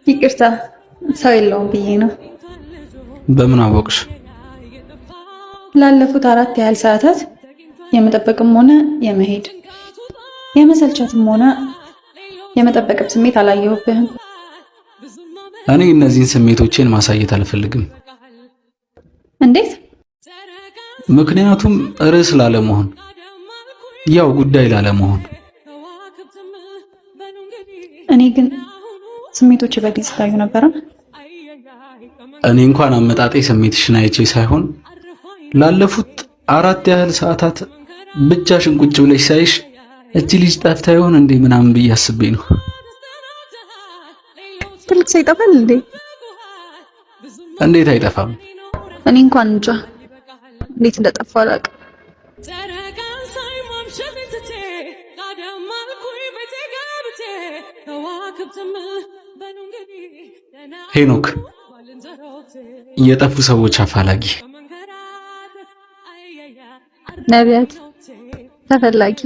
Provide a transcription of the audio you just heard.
ይቅርታ ሰው የለውም ብዬ ነው። በምን አወቅሽ? ላለፉት 4 ያህል ሰዓታት የመጠበቅም ሆነ የመሄድ የመሰልቸትም ሆነ የመጠበቅም ስሜት አላየሁብህም። እኔ እነዚህን ስሜቶቼን ማሳየት አልፈልግም። እንዴት? ምክንያቱም ርዕስ ላለመሆን፣ ያው ጉዳይ ላለመሆን። እኔ ግን ስሜቶች በግልጽ ታዩ ነበር። እኔ እንኳን አመጣጤ ስሜትሽን አይቼ ሳይሆን ላለፉት 4 ያህል ሰዓታት ብቻሽን ቁጭ ብለሽ ሳይሽ እቺ ልጅ ጠፍታ ይሆን እንዴ ምናምን ብዬ አስቤ ነው። ትልቅ ሰው ይጠፋል እንዴ? እንዴት አይጠፋም? እኔ እንኳን እንጃ እንዴት እንደጠፋ አላውቅም። ሄኖክ የጠፉ ሰዎች አፋላጊ፣ ነቢያት ተፈላጊ።